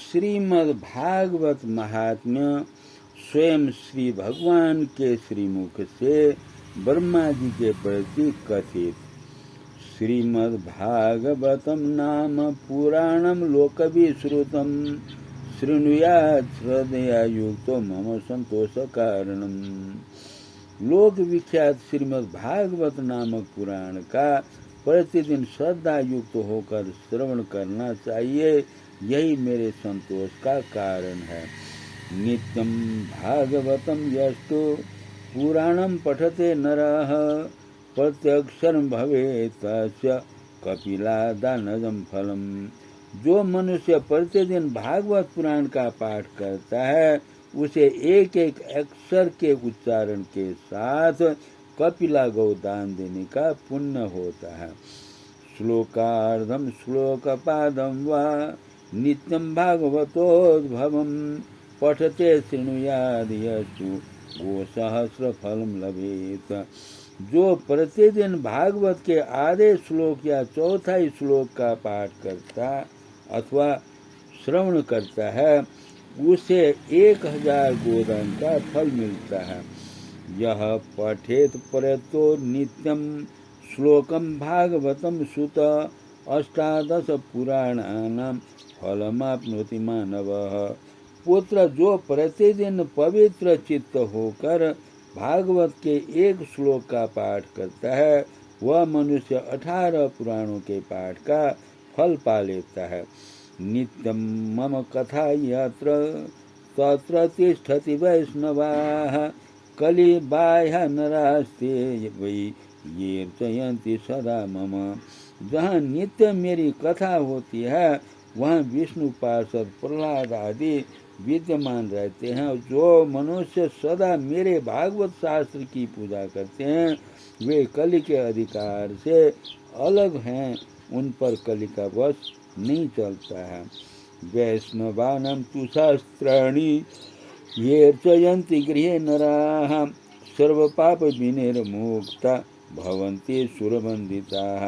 श्रीमद् भागवत महात्म्य स्वयं श्री भगवान के श्रीमुख से ब्रह्मा जी के प्रति कथित। श्रीमद् भागवतम नाम पुराणम लोकविश्रुतम शृणुयात् श्रद्धया युक्तो मम संतोष कारणम। लोक विख्यात श्रीमद् भागवत नामक पुराण का प्रतिदिन श्रद्धा युक्त होकर श्रवण करना चाहिए, यही मेरे संतोष का कारण है। नित्यं भागवतं यस्तु पुराणं पठते नरः प्रत्यक्षरं भवेत् तस्य कपिलादानजं फलम्। जो मनुष्य प्रतिदिन भागवत पुराण का पाठ करता है उसे एक एक अक्षर के उच्चारण के साथ कपिला गौ दान देने का पुण्य होता है। श्लोकार्धम श्लोकपादम वा नित्यं भागवतोद्भवं पठते शृणुयाद् यस्तु गोसहस्रफलं लभेत। जो प्रतिदिन भागवत के आधे श्लोक या चौथाई श्लोक का पाठ करता अथवा श्रवण करता है उसे 1000 गोदान का फल मिलता है। यह पठेत परतो नित्यं श्लोकं भागवतं सुत 18 पुराणानां फलमाप्नोति मानवः। पुत्र, जो प्रतिदिन पवित्र चित्त होकर भागवत के एक श्लोक का पाठ करता है वह मनुष्य 18 पुराणों के पाठ का फल पा लेता है। नित्यं मम कथा यत्र तत्र तिष्ठति वैष्णवाः कलिबाह्य नरास्ते वै ये चयन्ति सदा मम। जहाँ नित्य मेरी कथा होती है वहाँ विष्णु पार्षद प्रहलाद आदि विद्यमान रहते हैं। जो मनुष्य सदा मेरे भागवत शास्त्र की पूजा करते हैं वे कलि के अधिकार से अलग हैं, उन पर कलि का वश नहीं चलता है। वैष्णवानां तु शास्त्राणि ये अर्चयन्ति गृहे नराः सर्वपाप विनिर्मुक्ता भवन्ति सुरबन्दिताः।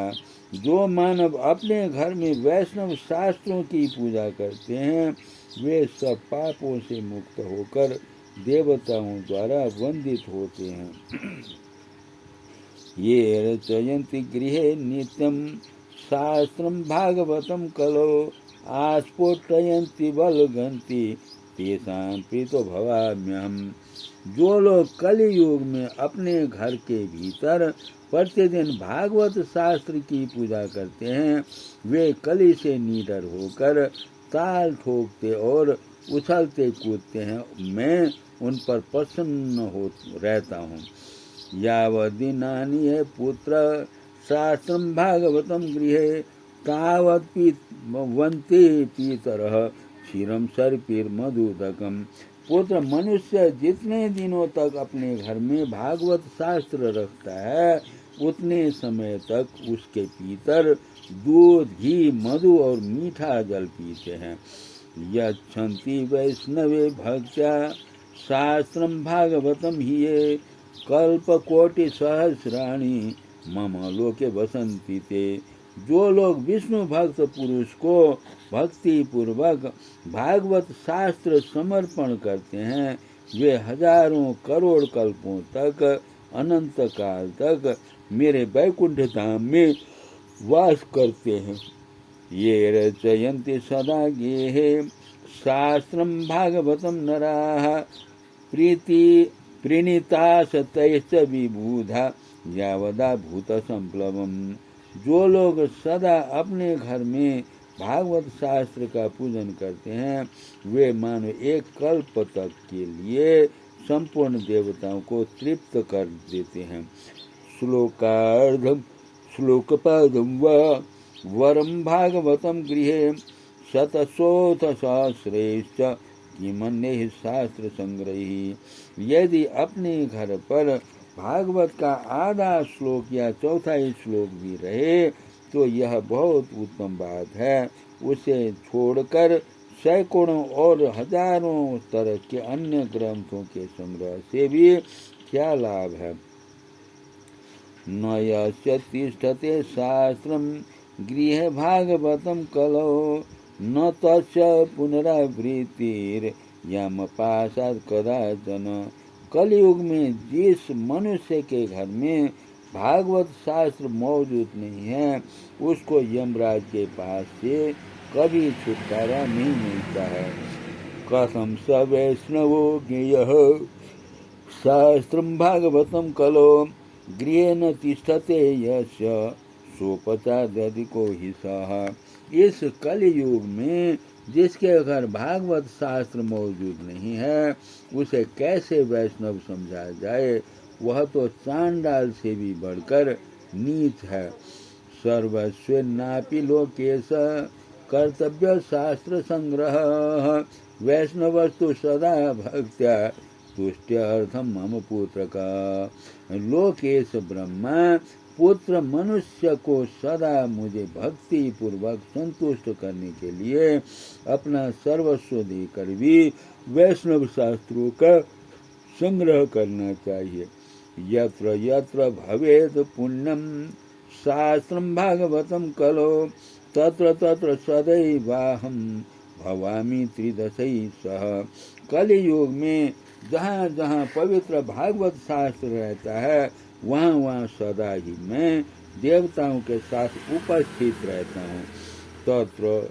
जो मानव अपने घर में वैष्णव शास्त्रों की पूजा करते हैं वे सब पापों से मुक्त होकर देवताओं द्वारा वंदित होते हैं। ये रचयन्ति गृहे नित्यं शास्त्रं भागवतं कलो आस्फोटयन्ति बलगन्ति तेषां प्रीतो भवाम्यहम्। जो लोग कलि युग में अपने घर के भीतर प्रतिदिन भागवत शास्त्र की पूजा करते हैं वे कलि से निडर होकर ताल ठोकते और उछलते कूदते हैं। मैं उन पर प्रसन्न हो रहता हूँ। यावद्दिनानि ये पुत्र शास्त्रं भागवतं गृहे तावत् वन्ति पितरः क्षीरं सर्पिर्मधुदकम्। पुत्र, मनुष्य जितने दिनों तक अपने घर में भागवत शास्त्र रखता है उतने समय तक उसके पितर दूध, घी, मधु और मीठा जल पीते हैं। यच्छन्ति वैष्णवे भक्त्या शास्त्रं भागवतं हि ये कल्पकोटि सहस्राणि मम लोके वसन्ति ते। जो लोग विष्णु भक्त पुरुष को भक्ति पूर्वक भागवत शास्त्र समर्पण करते हैं वे हजारों करोड़ कल्पों तक अनंत काल तक मेरे वैकुंठ धाम में वास करते हैं। ये रचयन्ति सदा गेहे शास्त्रं भागवतं नराः प्रीणितासतैश्च विबुधा यावदा भूत संप्लवम्। जो लोग सदा अपने घर में भागवत शास्त्र का पूजन करते हैं वे मानो एक कल्प तक के लिए संपूर्ण देवताओं को तृप्त कर देते हैं। श्लोकार्धम श्लोकपादम व वरम भागवतम गृहे शतशोथ सहस्रेश्च किमन्ये शास्त्र संग्रही। यदि अपने घर पर भागवत का आधा श्लोक या चौथाई श्लोक भी रहे तो यह बहुत उत्तम बात है। उसे छोड़कर सैकड़ों और हजारों तरह के अन्य ग्रंथों के संग्रह से भी क्या लाभ है। न यस्य तिष्ठते शास्त्रं गृहे भागवतं कलौ न तस्य पुनरावृत्तिर्यमपाशात् कदाचन। कलयुग में जिस मनुष्य के घर में भागवत शास्त्र मौजूद नहीं है, उसको यमराज के पास से कभी छुटकारा नहीं मिलता है। कथम स वैष्णवो ज्ञेयः शास्त्रं भागवतं कलो गृहेण तिष्ठते यस्य सोपचाद्यधिको हि सः। इस कलयुग में जिसके घर भागवत शास्त्र मौजूद नहीं है, उसे कैसे वैष्णव समझा जाए? वह तो चांडाल से भी बढ़कर नीच है। सर्वस्वेन्नापि लोकेश कर्तव्य शास्त्र संग्रह वैष्णवस्तु सदा भक्त्या तुष्ट्यर्थम मम पुत्र का। लोकेश ब्रह्मा पुत्र मनुष्य को सदा मुझे भक्ति पूर्वक संतुष्ट करने के लिए अपना सर्वस्व देकर भी वैष्णव शास्त्रों का संग्रह करना चाहिए। यत्र यत्र भवेत् पुण्यम शास्त्रम भागवतम कलो तत्र तत्र सदैवाहम भवामी त्रिदशई सह। कलयुग में जहाँ जहाँ पवित्र भागवत शास्त्र रहता है, वहाँ वहाँ सदा ही मैं देवताओं के साथ उपस्थित रहता हूँ। तत्र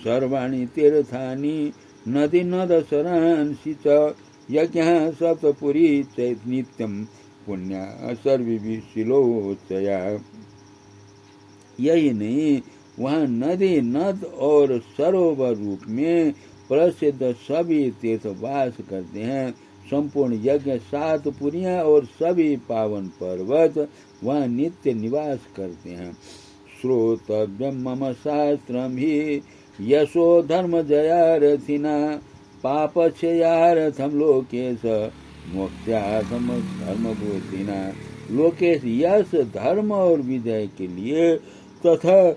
सर्वाणि तीर्थानि नदी नदसरांसि च यज्ञः सप्तपुरी चैत नित्यम पुण्या सर्वि शिलोचया। यही नहीं, वहाँ नदी नद और सरोवर रूप में प्रसिद्ध सभी तीर्थ वास करते हैं। संपूर्ण यज्ञ 7 पुरियां और सभी पावन पर्वत वहाँ नित्य निवास करते हैं। श्रोतव्यम मम शास्त्रम ही यशो धर्म जयारथिना पापक्षयार्थम लोकेश मोक्षार्थम धर्मभूतिना। लोकेश यश धर्म और विजय के लिए तथा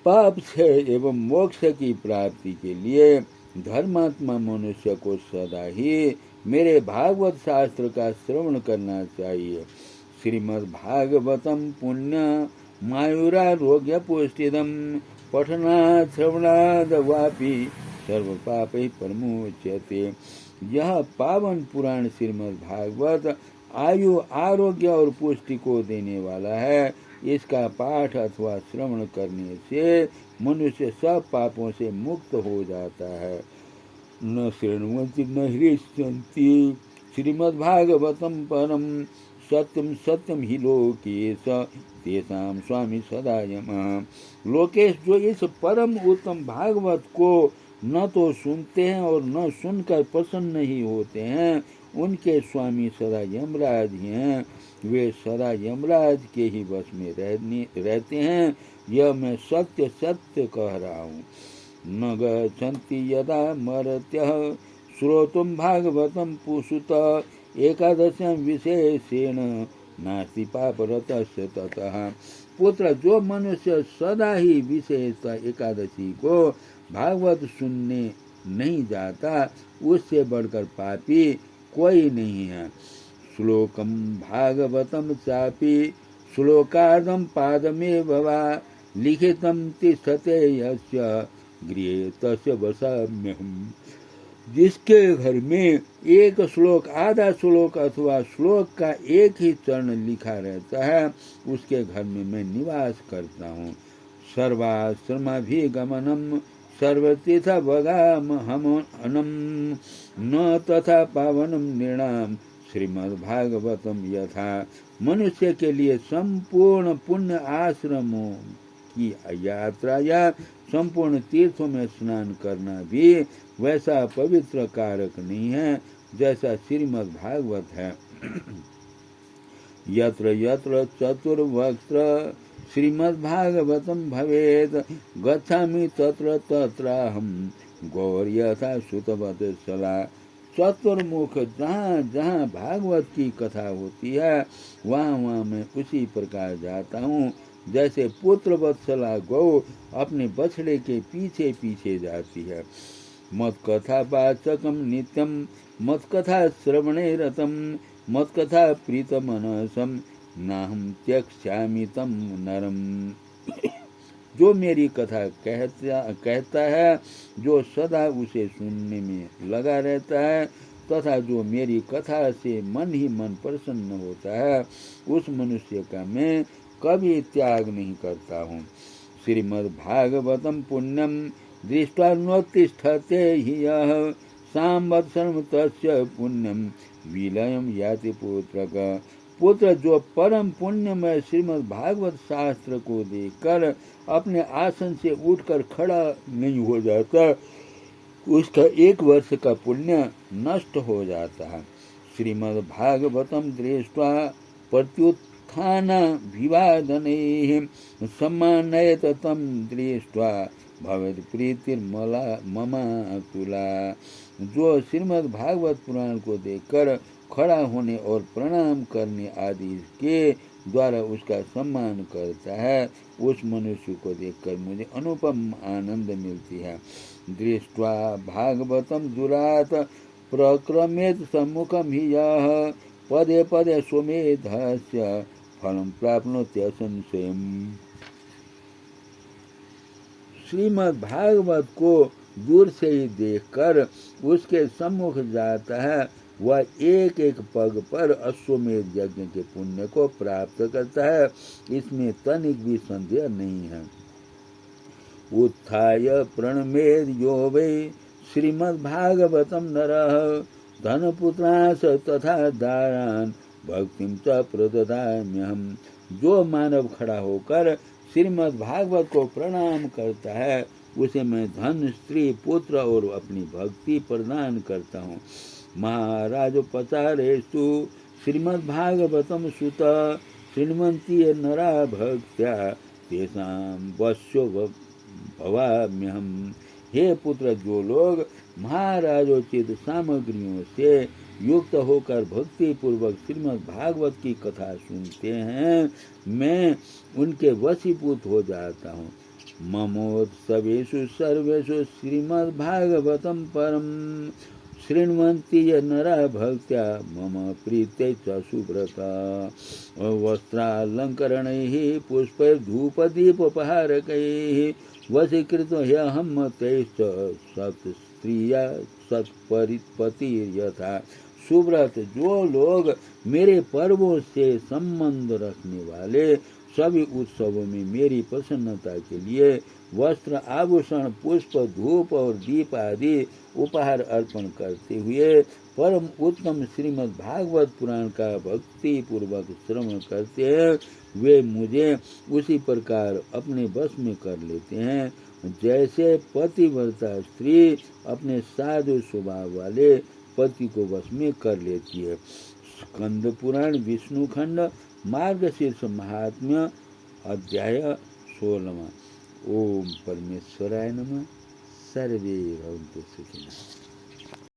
पाप क्षय एवं मोक्ष की प्राप्ति के लिए धर्मात्मा मनुष्य को सदा ही मेरे भागवत शास्त्र का श्रवण करना चाहिए। श्रीमद् भागवतम पुण्य मायुरारोग्य पुष्टिदम पठनात् श्रवणाद वापि सर्व पापै परमुच्यते। यह पावन पुराण श्रीमद् भागवत आयु आरोग्य और पुष्टि को देने वाला है। इसका पाठ अथवा श्रवण करने से मनुष्य सब पापों से मुक्त हो जाता है। न शृण्वन्ति न हृष्यन्ति श्रीमद्भागवतं परम सत्यम सत्यम ही लोकेश तेषां स्वामी सदा यमः। लोकेश जो इस परम उत्तम भागवत को न तो सुनते हैं और न सुनकर प्रसन्न ही होते हैं, उनके स्वामी सदा यमराज ही हैं। वे सदा यमराज के ही वश में रहते हैं। यह मैं सत्य सत्य कह रहा हूँ। न गच्छन्ति यदा मर्त्यः श्रोतुं भागवतं पुसुत एकादश्यां विशेषेण नास्ति पापरतस्य ततः। पुत्र, जो मनुष्य सदा ही विशेषतः एकादशी को भागवत सुनने नहीं जाता, उससे बढ़कर पापी कोई नहीं है। श्लोकम भागवतम चापि श्लोकार्धम पादमेव वा लिखितम तिष्ठते यस्य गृहे तस्य वसाम्यहम्। जिसके घर में एक श्लोक, आधा श्लोक अथवा श्लोक का एक ही चरण लिखा रहता है, उसके घर में मैं निवास करता हूँ। सर्वाश्रमाभिगमनम सर्वतीर्थ भगामहनम न तथा पावनम नृणाम श्रीमद्भागवतम यथा। मनुष्य के लिए संपूर्ण पुण्य आश्रमों की यात्रा या संपूर्ण तीर्थों में स्नान करना भी वैसा पवित्र कारक नहीं है जैसा श्रीमद् भागवत है। यत्र यत्र चतुर्वक्त्र श्रीमद्भागवतं भवेत् गच्छामि तत्र तत्राहं गौर्यथा सुतवत्सला। चतुर्मुख जहाँ जहाँ भागवत की कथा होती है, वहाँ वहाँ मैं उसी प्रकार जाता हूँ जैसे पुत्र वत्सला गौ अपने बछड़े के पीछे पीछे जाती है। मत कथा वाचकम नित्यम मत कथा श्रवणे रतम मत कथा प्रीतमनसम नाहम त्यक्ष्यामि तम नरम। जो मेरी कथा कहता है, जो सदा उसे सुनने में लगा रहता है तथा जो मेरी कथा से मन ही मन प्रसन्न होता है, उस मनुष्य का मैं कभी त्याग नहीं करता हूँ। श्रीमद्भागवतं पुण्यं दृष्ट्वा नोत्तिष्ठते हि यः संवत्सरं तस्य पुण्यं विलयं याति पुत्रक। पुत्र जो परम पुण्यमय श्रीमद् भागवत शास्त्र को देखकर अपने आसन से उठकर खड़ा नहीं हो जाता, उसका 1 वर्ष का पुण्य नष्ट हो जाता है। श्रीमद् भागवतम दृष्ट्वा प्रत्युत्थान विवादनैः सम्मानयत तं दृष्ट्वा भवेत् प्रीतिर्मला ममातुला। जो श्रीमद् भागवत पुराण को देखकर खड़ा होने और प्रणाम करने आदि के द्वारा उसका सम्मान करता है, उस मनुष्य को देखकर मुझे अनुपम आनंद मिलती है। दृष्ट्वा भागवतम दुरात प्रक्रमेत सम्मुखम ही यः पदे पदे स्वमेधस्य फलम प्राप्नोति असंशयम्। श्रीमद् भागवत को दूर से ही देखकर उसके सम्मुख जाता है, वह एक एक पग पर अश्वमेध यज्ञ के पुण्य को प्राप्त करता है, इसमें तनिक भी संदेह नहीं है। उत्थाय प्रणमेद यो वै श्रीमद्भागवतं नरः धनपुत्रांश तथा दारान भक्तिं च प्रददाम्यहम्। जो मानव खड़ा होकर श्रीमद् भागवत को प्रणाम करता है, उसे मैं धन, स्त्री, पुत्र और अपनी भक्ति प्रदान करता हूँ। महाराजोपचारेषु श्रीमद्भागवतं सुत शृण्वन्ति नरा भक्त्या तेषां वश्यो भवाम्यहम्। हे पुत्र, जो लोग महाराजोचित सामग्रियों से युक्त होकर भक्ति पूर्वक श्रीमद् भागवत की कथा सुनते हैं, मैं उनके वशीभूत हो जाता हूँ। ममोत्सवेषु सर्वेषु श्रीमद् भागवतं परम शृण्वन्ति ये नरा भक्त्या मम प्रीत्यै च सुव्रता। वस्त्रालङ्करणैः पुष्पैर्धूपदीपोपहारकैः वशीकृत ह्यहं तैश्च सत्स्त्रिया सत्पतिर्यथा। सुव्रत, जो लोग मेरे पर्वों से संबंध रखने वाले सभी उत्सवों में मेरी प्रसन्नता के लिए वस्त्र, आभूषण, पुष्प, धूप और दीप आदि उपहार अर्पण करते हुए परम उत्तम श्रीमद् भागवत पुराण का भक्ति पूर्वक श्रवण करते हैं, वे मुझे उसी प्रकार अपने वश में कर लेते हैं जैसे पतिव्रता स्त्री अपने साधु स्वभाव वाले पति को वश में कर लेती है। स्कंद पुराण विष्णु खंड मार्गशीर्ष महात्म्य अध्याय 16। ओम परमेश्वराय नमः। सर्वे भवन्तु सुखिनः।